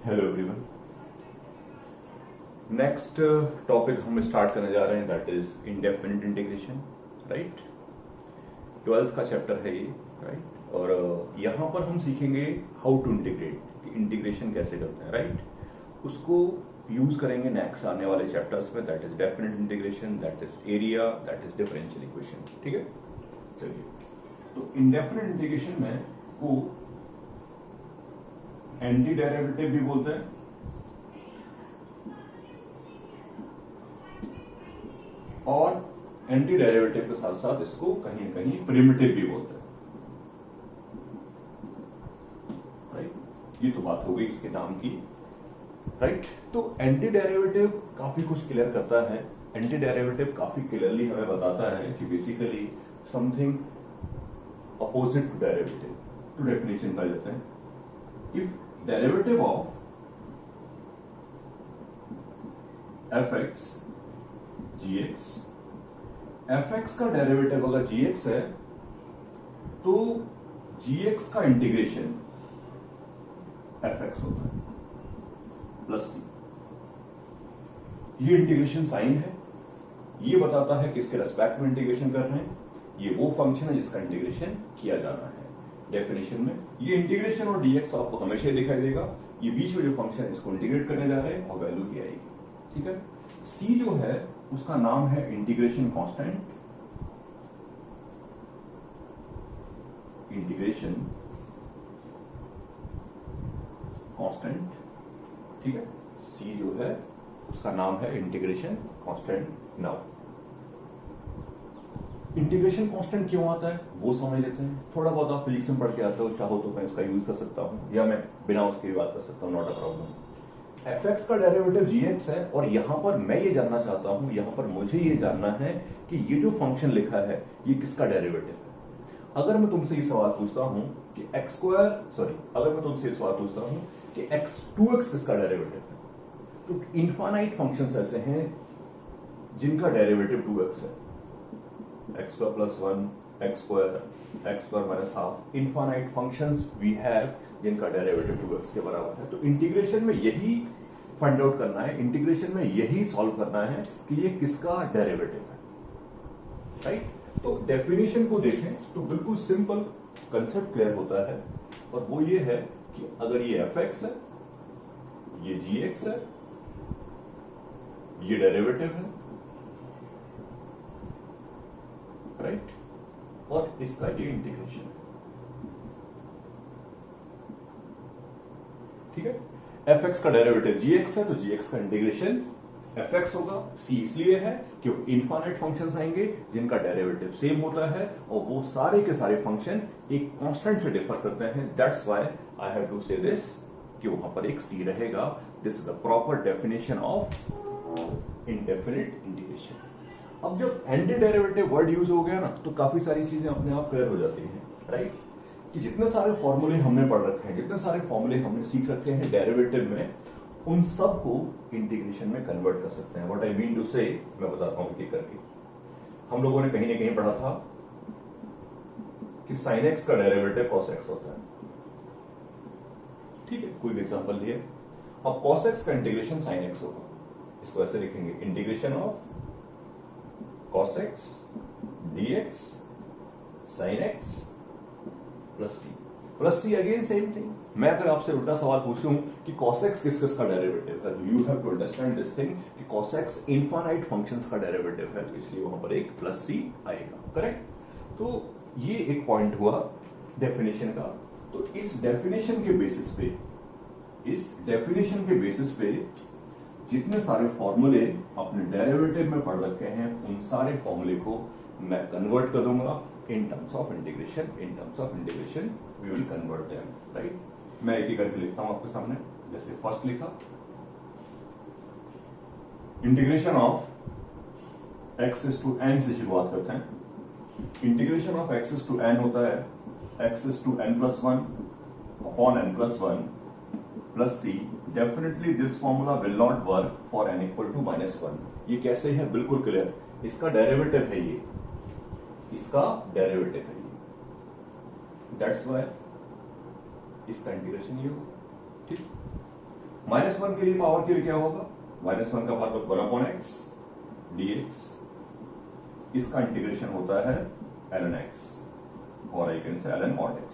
Hello everyone. Next topic हम start करने जा रहे हैं, that is indefinite integration. Right, 12th का चैप्टर है ये। राइट, और यहाँ पर हम सीखेंगे हाउ टू इंटीग्रेट, इंटीग्रेशन कैसे करते हैं। राइट, उसको यूज करेंगे नेक्स्ट आने वाले चैप्टर्स में, that is definite integration, that is area, that is differential equation. ठीक है, चलिए। तो इंडेफिनिट इंटीग्रेशन में को एंटी डेरिवेटिव भी बोलते हैं और एंटी डेरिवेटिव के साथ साथ इसको कहीं ना कहीं प्रिमिटिव भी बोलते हैं। राइट, ये तो बात हो गई इसके नाम की। राइट, तो एंटी डेरिवेटिव काफी कुछ क्लियर करता है। एंटी डेरिवेटिव काफी क्लियरली हमें बताता है कि basically something opposite to derivative. तो डेफिनेशन कर लेते हैं, if derivative of fx gx, fx का डेरिवेटिव अगर gx है तो gx का इंटीग्रेशन fx होता है प्लस c। ये इंटीग्रेशन साइन है, ये बताता है किसके रेस्पेक्ट में इंटीग्रेशन कर रहे हैं। ये वो फंक्शन है जिसका इंटीग्रेशन किया जाना है। डेफिनेशन में ये इंटीग्रेशन और dx तो आपको हमेशा ही दिखाई देगा। ये बीच में जो फंक्शन है इसको इंटीग्रेट करने जा रहे हैं और वैल्यू की आएगी। ठीक है, c जो है उसका नाम है इंटीग्रेशन कांस्टेंट, इंटीग्रेशन कांस्टेंट। ठीक है, c जो है उसका नाम है integration constant. Now integration constant क्यों आता है वो समझ लेते हैं। थोड़ा बहुत आप फिजिक्स में पढ़ के आते हो, चाहो तो मैं इसका यूज कर सकता हूं या मैं बिना उसके भी बात कर सकता हूं, नॉट अ प्रॉब्लम। fx का डेरिवेटिव gx है और यहां पर मैं ये जानना चाहता हूं, यहां पर मुझे ये जानना है कि ये जो फंक्शन लिखा है ये किसका डेरिवेटिव है। अगर मैं तुमसे ये सवाल पूछता हूं कि अगर मैं तुमसे ये सवाल पूछता हूं कि 2x किसका डेरिवेटिव है, तो इनफाइनाइट फंक्शंस ऐसे हैं जिनका डेरिवेटिव 2x है। x square plus 1, x square minus half, infinite functions we have जिनका डेरिवेटिव 2x के बराबर है। तो इंटीग्रेशन में यही फाइंड आउट करना है, इंटीग्रेशन में यही सॉल्व करना है कि ये किसका डेरिवेटिव है। राइट, तो डेफिनेशन को देखें तो बिल्कुल सिंपल कंसेप्ट क्लियर होता है और वो ये है कि अगर ये fx है, ये gx है, ये डेरिवेटिव है, राइट, और इसका ये इंटीग्रेशन। ठीक है, fx का डेरिवेटिव gx है तो gx का इंटीग्रेशन fx होगा। c इसलिए है कि इनफाइनाइट फंक्शंस आएंगे जिनका डेरिवेटिव सेम होता है और वो सारे के सारे फंक्शन एक कांस्टेंट से डिफर करते हैं। That's why I have to say this कि वहां पर एक c रहेगा। This is the proper definition of indefinite integration. अब जब एंटी डेरिवेटिव वर्ड यूज हो गया ना तो काफी सारी चीजें अपने आप क्लियर हो जाती हैं। राइट, कि जितने सारे फॉर्मूले हमने पढ़ रखे हैं, जितने सारे फॉर्मूले हमने सीख रखे हैं डेरिवेटिव में, उन सब को इंटीग्रेशन में कन्वर्ट कर सकते हैं। व्हाट आई मीन टू से मैं बताता हूं एक करके। हम लोगों ने कहीं ना कहीं पढ़ा था कि sin x का डेरिवेटिव cos x होता है। ठीक है, कोई भी एग्जांपल लिए। अब cos x का इंटीग्रेशन sin x होगा, इसको ऐसे लिखेंगे, integration of cos x dx sin x plus c again same thing. मैं अगर आपसे उल्टा सवाल पूछूं कि cos x किस किस का डेरिवेटिव है, you have to understand this thing कि cos x इनफाइनाइट फंक्शंस का डेरिवेटिव है, तो इसलिए वहां पर एक प्लस c आएगा। करेक्ट, तो ये एक पॉइंट हुआ डेफिनेशन का। तो इस डेफिनेशन के बेसिस पे जितने सारे फॉर्मूले अपने डेरिवेटिव में पढ़ रखे हैं उन सारे फॉर्मूले को मैं कन्वर्ट कर दूंगा in terms of integration. We will convert them. Right, मैं एक एक करके लिखता हूं आपके सामने। जैसे फर्स्ट लिखा, integration of x is to n से शुरुआत करते हैं। Integration of x is to n होता है x is to n plus 1 upon n plus 1 plus c। Definitely this formula will not work for n equal to -1। ये कैसे है, बिल्कुल क्लियर। इसका डेरिवेटिव है ये, इसका डेरिवेटिव है ये। दैट्स व्हाई इसका इंटीग्रेशन ये होगा। ठीक, -1 के लिए पावर के लिए क्या होगा, -1 का पावर 1/x dx, इसका इंटीग्रेशन होता है ln x और I can say ln mod x।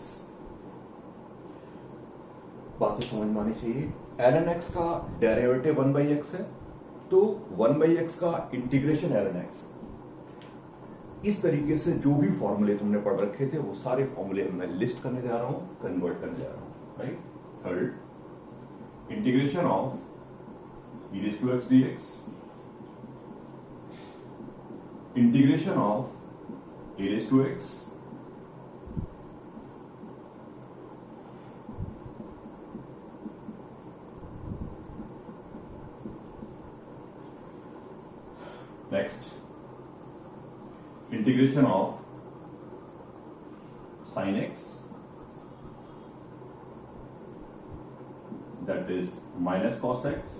बात तो समझ में आनी चाहिए। ln x का डेरिवेटिव 1/x है, तो 1/x का इंटीग्रेशन ln x। इस तरीके से जो भी फॉर्मूले तुमने पढ़ रखे थे वो सारे फॉर्मूले मैं लिस्ट करने जा रहा हूं, कन्वर्ट करने जा रहा हूं, right. Third, integration of e raised to x dx, integration of a raised to x, next integration of sin x, that is minus cos x,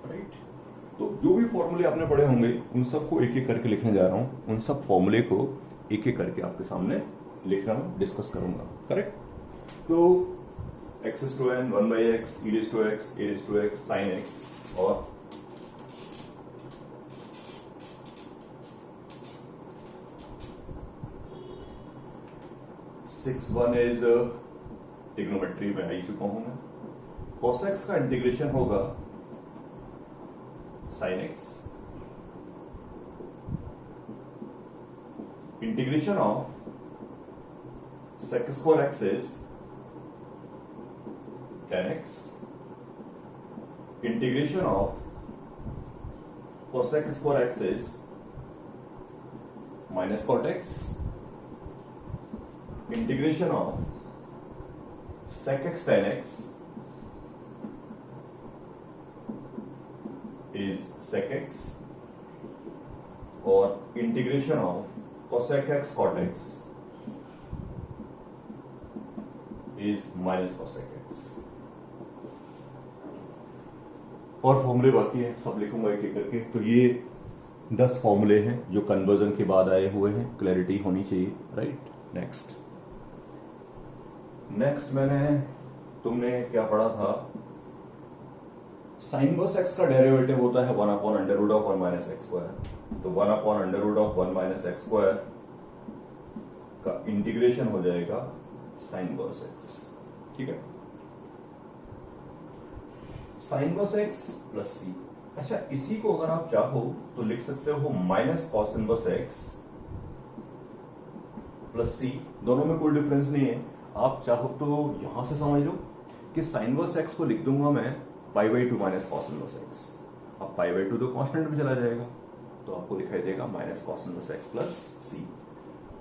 right. तो जो भी फॉर्मूले आपने पढ़े होंगे उन सबको एक एक करके लिखने जा रहा हूं, उन सब फॉर्मूले को एक एक करके आपके सामने लिख रहा हूं, डिस्कस करूंगा, करेक्ट। तो x is to n 1/x e raised to x a raised to x sin x, और सिक्स वन इज ट्रिग्नोमेट्री में आ चुका हूं मैं। cos x का इंटीग्रेशन होगा sin x, integration of sec square x is tan x, integration of cosec square x is minus cot x, integration of sec x tan x is sec x, और integration of cosec x cot x is minus cosec x। और फॉर्मूले बाकी हैं, सब लिखूंगा एक एक करके। तो ये 10 फॉर्मूले हैं जो कन्वर्जन के बाद आए हुए हैं, क्लैरिटी होनी चाहिए, राइट। नेक्स्ट तुमने क्या पढ़ा था, साइन वर्स एक्स का डेरिवेटिव होता है 1/√1 माइनस एक्स स्क्वायर। तो 1/√1 माइनस एक्स स्क्वायर का इंटीग्रेशन हो जाएगा साइन वर्स एक्स, ठीक है। साइन वर्स एक्स प्लस सी। अच्छा, इसी को अगर आप चाहो तो लिख सकते हो minus cos inverse x plus c, दोनों में कोई डिफरेंस नहीं है। आप चाहो तो यहां से समझ लो कि साइन वर्स एक्स को लिख दूंगा मैं π/2 माइनस कॉस इनवर्स एक्स। अब π/2 तो कांस्टेंट में चला जाएगा, तो आपको दिखाई देगा minus cos inverse x plus c.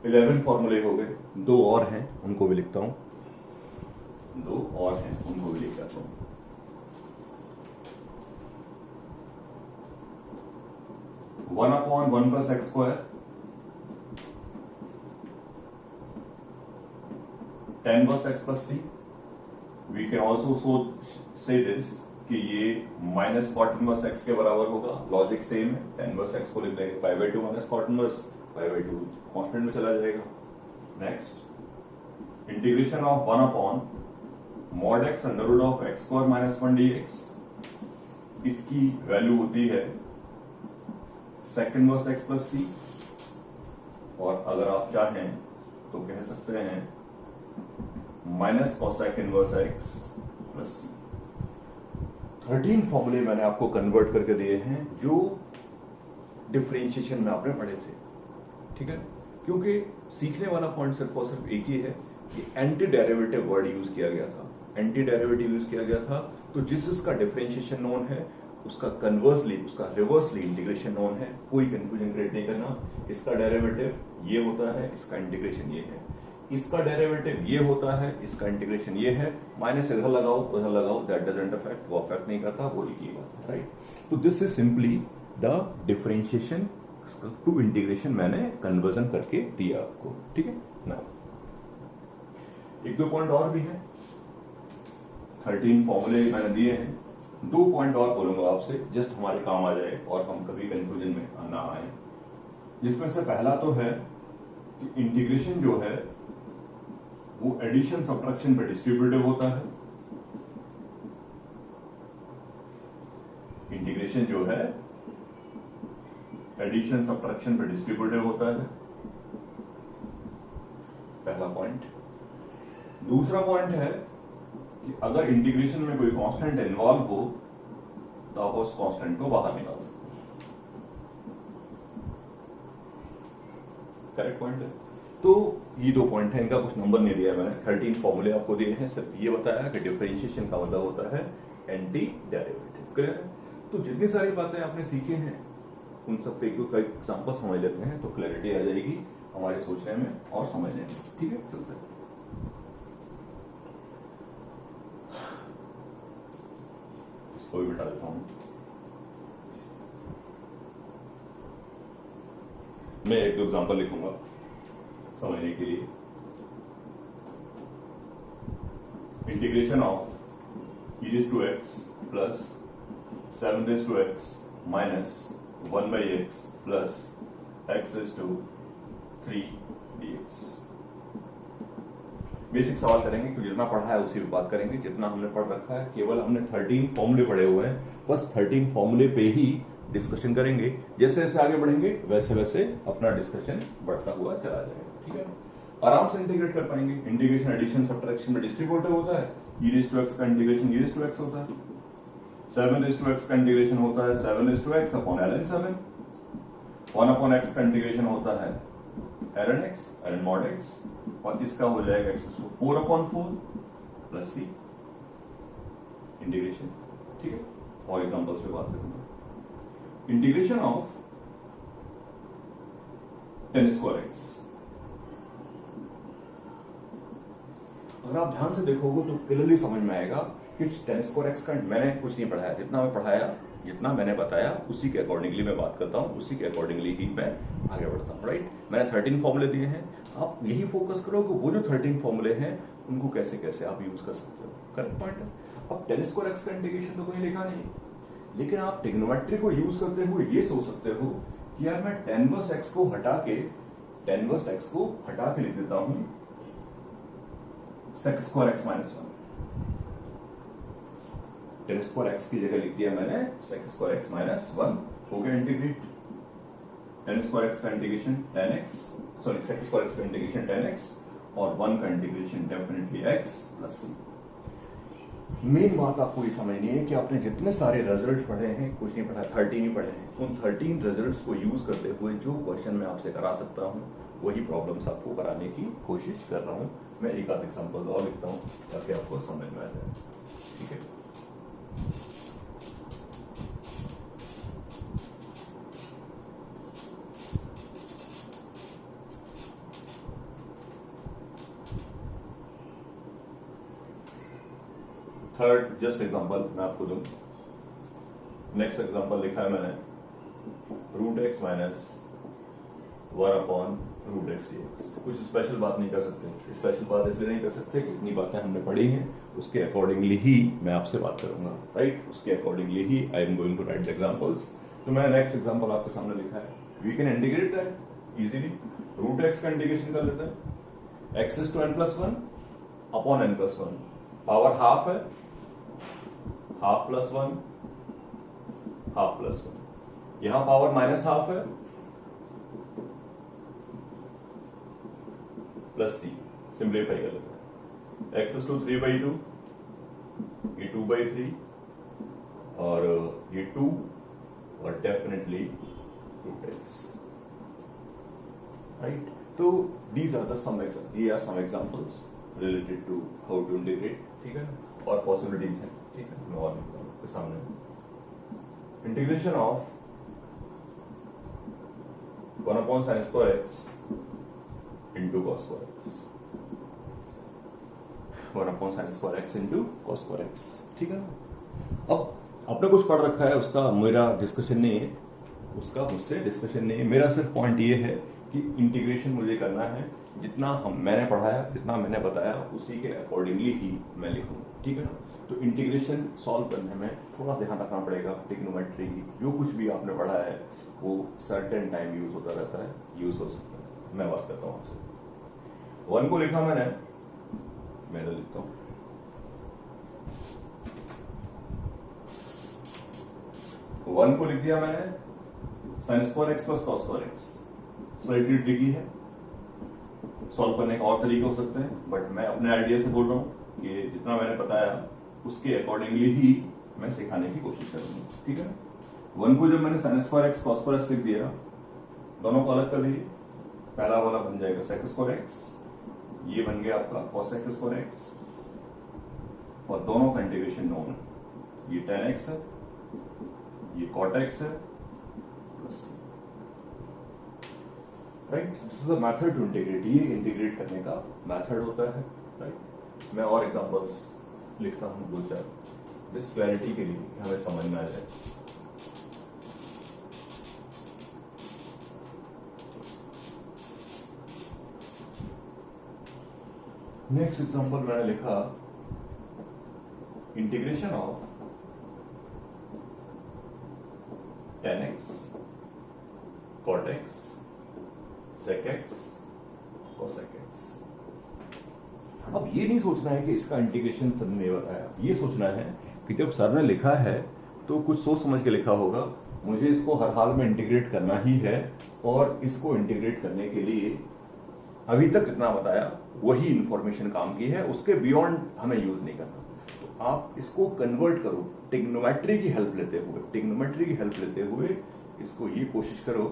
11 फॉर्मूले हो गए, 2 और हैं उनको भी लिखता हूं, 2 और हैं उनको भी लिख देता हूं। One upon 1 plus x square, tan inverse x plus c. We can also say this कि ये माइनस कॉट इनवर्स एक्स के बराबर होगा, लॉजिक सेम है। tan वर्स एक्स को लिख देंगे π/2 माइनस कॉट इनवर्स, π/2 कांस्टेंट में चला जाएगा। Next integration of 1 upon mod x under of x square minus 1 dx, इसकी वैल्यू होती है sec inverse x plus c, और अगर आप चाहें तो कह सकते हैं minus cosec inverse x plus c. 13 फॉर्मूले मैंने आपको कन्वर्ट करके दिए हैं जो डिफरेंशिएशन में आपने पढ़े थे, ठीक है। क्योंकि सीखने वाला पॉइंट सिर्फ और सिर्फ एक ही है कि एंटी डेरिवेटिव वर्ड यूज किया गया था, एंटी डेरिवेटिव यूज किया गया था। तो जिसका डिफरेंशिएशन नोन है उसका कन्वर्सली, उसका रिवर्सली इंटीग्रेशन नोन है। कोई कंफ्यूजन क्रिएट नहीं करना। इसका डेरिवेटिव ये होता है, इसका इंटीग्रेशन ये है, इसका डेरिवेटिव ये होता है, इसका इंटीग्रेशन ये है। माइनस इधर लगाओ उधर लगाओ, दैट डजंट अफेक्ट, वो अफेक्ट नहीं करता, वो एक ही बात है, राइट। तो this is simply the differentiation to integration, मैंने कन्वर्जन करके दिया आपको, ठीक है ना। 1-2 पॉइंट और भी है, 13 फॉर्मूले मैंने दिए हैं, 2 पॉइंट और बोलूंगा आपसे, जस्ट हमारे काम आ जाए और हम कभी कंफ्यूजन में ना आए। जिसमें से पहला तो है कि इंटीग्रेशन जो है वो एडिशन सब्ट्रैक्शन पे डिस्ट्रीब्यूटिव होता है, इंटीग्रेशन जो है एडिशन सब्ट्रैक्शन पे डिस्ट्रीब्यूटिव होता है, पहला पॉइंट। दूसरा पॉइंट है कि अगर इंटीग्रेशन में कोई कांस्टेंट इन्वॉल्व हो तो आप उस कांस्टेंट को बाहर निकाल सकते हैं। करेक्ट पॉइंट है। तो ये दो पॉइंट है, इनका कुछ नंबर नहीं दिया मैंने, 13 फॉर्मूले आपको दिए हैं, सिर्फ ये बताया कि डिफरेंशिएशन का मतलब होता है एंटी डेरिवेटिव। क्लियर है। तो जितनी सारी बातें आपने सीखी हैं उन सब पे एक एग्जांपल समझ लेते हैं तो क्लैरिटी आ जाएगी हमारे सोचने में और समझने में। ठीक है, चलते हैं। इसको भी बिठा देता हूं। मैं एक दो एग्जांपल लिखूंगा समझने के लिए। Integration of e raised to x plus 7 raised to x minus 1 by x plus x raised to 3 dx। Basic सवाल करेंगे क्योंकि जितना पढ़ा है उसी पे बात करेंगे, जितना हमने पढ़ रखा है। केवल हमने 13 फॉर्मूले पढ़े हुए हैं, बस 13 फॉर्मूले पे ही डिस्कशन करेंगे। जैसे जैसे आगे बढ़ेंगे वैसे वैसे अपना डिस्कशन बढ़ता हुआ चला जाएगा। ठीक है, आराम से इंटीग्रेट कर पाएंगे। इंटीग्रेशन एडिशन सब्ट्रैक्शन में डिस्ट्रीब्यूटिव होता है, e raised to x का integration e raised to x होता है, 7 raised to x का इंटीग्रेशन होता है 7 raised to x upon ln 7, 1 upon x का इंटीग्रेशन होता है ln x ln mod x, और इसका हो जाएगा x to 4 upon 4 plus c integration. ठीक है, और एग्जांपल्स पे बात करेंगे। Integration of tan square x, अगर आप ध्यान से देखोगे तो क्लियरली समझ में आएगा कि tan स्क्वायर x का मैंने कुछ नहीं पढ़ाया, जितना मैं पढ़ाया जितना मैंने बताया उसी के अकॉर्डिंगली मैं बात करता हूं, उसी के अकॉर्डिंगली ही मैं आगे बढ़ता हूं। राइट, मैंने 13 फॉर्मूले दिए हैं, आप यही फोकस करो कि वो जो 13 फॉर्मूले हैं उनको कैसे कैसे आप यूज कर सकते हो। करेक्ट पॉइंट है। अब tan स्क्वायर x का इंटीग्रेशन तो कोई लिखा नहीं, लेकिन आप ट्रिग्नोमेट्री को यूज करते हुए ये सोच सकते हो कि यार मैं tan इनवर्स x को हटा के लिख देता हूं sec square x minus 1। tan square x की जगह लिख दिया मैंने sec स्क्वायर x माइनस 1, हो गया इंटीग्रेट। tan स्क्वायर x का integration tan x, sorry sec square x का इंटीग्रेशन tan x और 1 का integration definitely x plus c। Main बात आपको ये समझनी है कि आपने जितने सारे रिजल्ट पढ़े हैं, कुछ नहीं पढ़ा, 13 ही पढ़े हैं, उन 13 रिजल्ट्स को यूज करते हुए जो क्वेश्चन मैं आपसे करा सकता हूं वही प्रॉब्लम्स आपको कराने की कोशिश कर रहा हूं। मैं एक आध एग्जांपल और लिखता हूं ताकि आपको समझ में आ जाए। ठीक है, थर्ड जस्ट एग्जांपल मैं आपको दूं। नेक्स्ट एग्जांपल लिखा है मैंने root x minus 1 upon root x dx. कुछ स्पेशल बात नहीं कर सकते, स्पेशल बात इसलिए नहीं कर सकते कि इतनी बातें हमने पढ़ी हैं, उसके अकॉर्डिंगली ही मैं आपसे बात करूंगा। राइट, उसके अकॉर्डिंगली ही I am going to write the examples. तो मैं नेक्स्ट एग्जांपल आपके सामने लिखा है, we can integrate that easily. Root x का इंटीग्रेशन कर लेते हैं, x is to n plus 1 upon n plus 1, power half है, हाफ प्लस 1 हाफ प्लस 1, यहां पावर माइनस हाफ है प्लस सी, सिंप्लीफाई कर लेते हैं। एक्स इज टू 3/2, ये 2/3 और ये 2 और डेफिनेटली रूट एक्स। राइट, तो these are the some examples related to how to integrate. ठीक है, और पॉसिबिलिटीज हैं। ठीक है, मैं और लिखता हूं आपके सामने। Integration of 1 upon sin square x into cos square x, 1 upon sin square x into cos square x. ठीक है, अब आपने कुछ पढ़ रखा है, उसका मेरा डिस्कशन नहीं है, उसका मुझसे डिस्कशन नहीं है। मेरा सिर्फ पॉइंट ये है कि इंटीग्रेशन मुझे करना है, जितना मैंने पढ़ाया, जितना मैंने बताया उसी के अकॉर्डिंगली ही मैं लिखूंगा। ठीक है ना, तो इंटीग्रेशन सॉल्व करने में थोड़ा ध्यान रखना पड़ेगा। ट्रिग्नोमेट्री जो कुछ भी आपने पढ़ा है वो सर्टेन टाइम यूज होता रहता है, यूज हो सकता है। मैं बात करता हूं आपसे। 1 को लिखा मैंने लिखता हूं 1 को लिख दिया मैंने sin square x plus cos square x। Slightly tricky है, सॉल्व करने का और तरीके हो सकते हैं, बट मैं अपने आइडिया से बोल रहा हूँ कि जितना मैंने बताया उसके अकॉर्डिंगली ही मैं सिखाने की कोशिश करूंगा, ठीक है। 1 को जब मैंने sin square x cos square x लिख दिया, दोनों को अलग कर दिए, पहला वाला बन जाएगा sec स्क्वायर x, ये बन गया आपका cosec स्क्वायर x, और दोनों का इंटीग्रेशन नॉन, ये tan x है, ये cot x है, plus right. This is the method to integrate, ये इंटीग्रेट करने का मेथड होता है, राइट। मैं और एग्जांपल्स लिखता हूं 2-4 जिस क्लैरिटी के लिए हमें समझ में आ जाए। नेक्स्ट एग्जांपल मैंने लिखा integration of tan x cot x sec x cosec x। अब ये नहीं सोचना है कि इसका इंटीग्रेशन सर ने बताया, ये सोचना है कि जब सर ने लिखा है तो कुछ सोच समझ के लिखा होगा, मुझे इसको हर हाल में इंटीग्रेट करना ही है, और इसको इंटीग्रेट करने के लिए अभी तक जितना बताया वही इंफॉर्मेशन काम की है, उसके बियॉन्ड हमें यूज नहीं करना। तो आप इसको कन्वर्ट करो ट्रिग्नोमेट्री की हेल्प लेते हुए, ट्रिग्नोमेट्री की हेल्प लेते हुए इसको ये कोशिश करो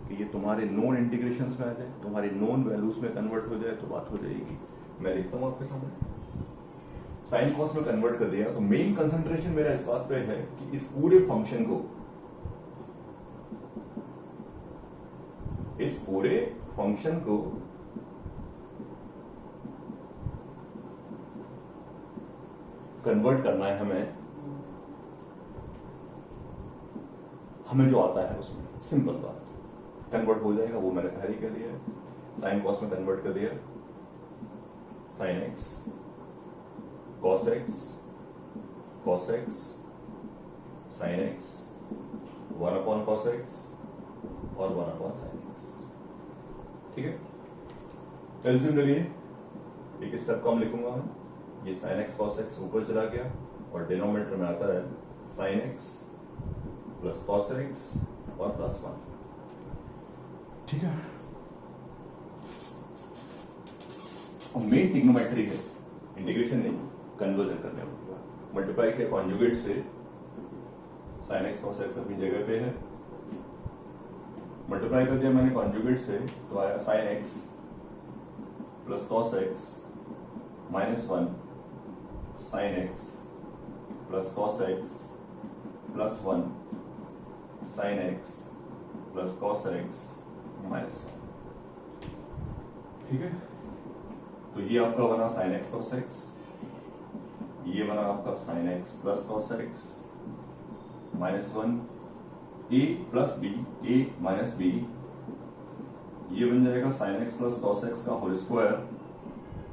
कि ये तुम्हारे नॉन इंटीग्रेशंस में आ जाए, तुम्हारे नॉन वैल्यूज में कन्वर्ट हो जाए, तो बात हो जाएगी। मैं लिखता हूं आपके सामने, साइन कॉस में कन्वर्ट कर दिया, तो मेन कंसंट्रेशन मेरा इस बात पे है कि इस पूरे फंक्शन को, इस पूरे फंक्शन को कन्वर्ट करना है हमें जो आता है उसमें, सिंपल बात, कन्वर्ट हो जाएगा, वो मैंने पहले ही कर दिया है। साइन कॉस में कन्वर्ट कर दिया, sine x cos x cos x sine x 1 upon cos x और 1 अपॉन साइन एक्स, ठीक है। एलसीएम ले लिए, एक स्टेप कम लिखूंगा मैं, ये साइन एक्स कॉस एक्स ऊपर चला गया और डिनोमिनेटर में आता है sine x plus cos x और प्लस 1, ठीक है। मेन ट्रिग्नोमेट्री है, इंटीग्रेशन नहीं, कन्वर्जन करने वाला। मल्टीप्लाई के कॉन्जुगेट से साइन एक्स कॉस एक्स अपनी जगह पे है, मल्टीप्लाई कर दिया मैंने कॉन्जुगेट से, तो आया sine x plus cos x minus 1 sine x plus cos x plus 1 sine x plus cos x minus 1, ठीक है। तो ये आपका बना साइन एक्स कॉस एक्स, ये बना आपका sine x plus cos x minus 1 ए प्लस बी ए माइनस बी, ये बन जाएगा sine x plus cos x का होल स्क्वायर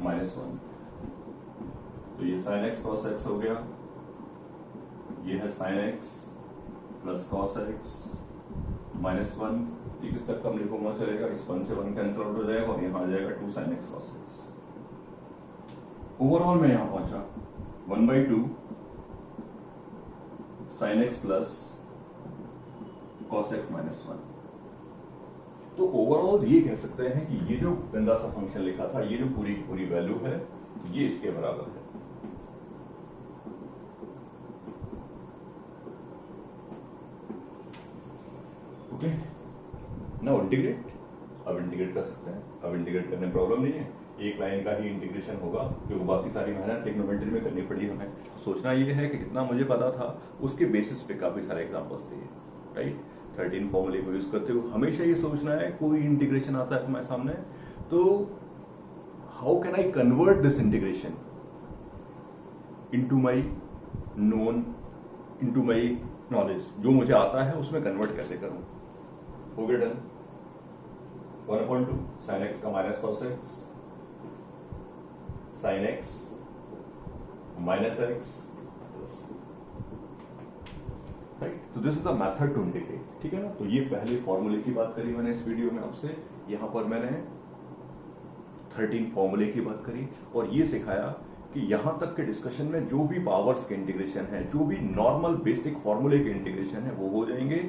माइनस 1। तो ये साइन एक्स कॉस एक्स हो गया, ये है sine x plus cos x minus 1, एक स्टेप कम लिखूंगा चलेगा, इस 1 से 1 कैंसिल आउट हो जाएगा और यहाँ आ जाएगा 2 sine x cos x. Overall में यहां पहुंचा 1/2 sine x plus cos x minus 1। तो ओवरऑल ये कह सकते हैं कि ये जो गंदा सा फंक्शन लिखा था, ये जो पूरी पूरी वैल्यू है, ये इसके बराबर है। Okay, now integrate. अब इंटीग्रेट कर सकते हैं, अब इंटीग्रेट करने में प्रॉब्लम नहीं है, एक लाइन का ही इंटीग्रेशन होगा, क्योंकि बाकी सारी मेहनत ट्रिग्नोमेट्री में करनी पड़ी हमें। सोचना ये है कि जितना मुझे पता था उसके बेसिस पे काफी सारे एग्जांपल्स दिए, राइट। 13 फॉर्मूले को यूज करते हुए हमेशा ये सोचना है, कोई इंटीग्रेशन आता है हमारे सामने तो how can I convert this integration into my known, into my knowledge, जो मुझे आता है उसमें कन्वर्ट कैसे करूं। हो गया डन। 1/2 साइन एक्स का minus cos x sine x minus x plus, right. तो this is the method to integrate, ठीक है ना। तो ये पहले फॉर्मूले की बात करी मैंने इस वीडियो में आपसे, यहां पर मैंने 13 फॉर्मूले की बात करी और ये सिखाया कि यहां तक के डिस्कशन में जो भी पावर्स के इंटीग्रेशन है, जो भी नॉर्मल बेसिक फॉर्मूले के इंटीग्रेशन है वो हो जाएंगे।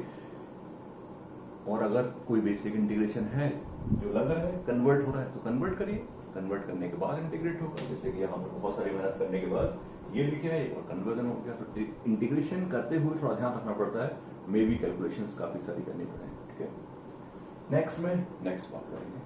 और अगर कोई बेसिक इंटीग्रेशन है जो लग रहा है कन्वर्ट हो रहा है तो कन्वर्ट करिए, कन्वर्ट करने के बाद इंटीग्रेट होगा। जैसे कि यहाँ पर बहुत सारी मेहनत करने के बाद ये लिखे है और कन्वर्जन हो गया। तो इंटीग्रेशन करते हुए थोड़ा ध्यान रखना पड़ता है, मे बी कैलकुलेशंस काफी सारी करनी पड़ेंगी। ठीक है, नेक्स्ट में नेक्स्ट बात करेंगे।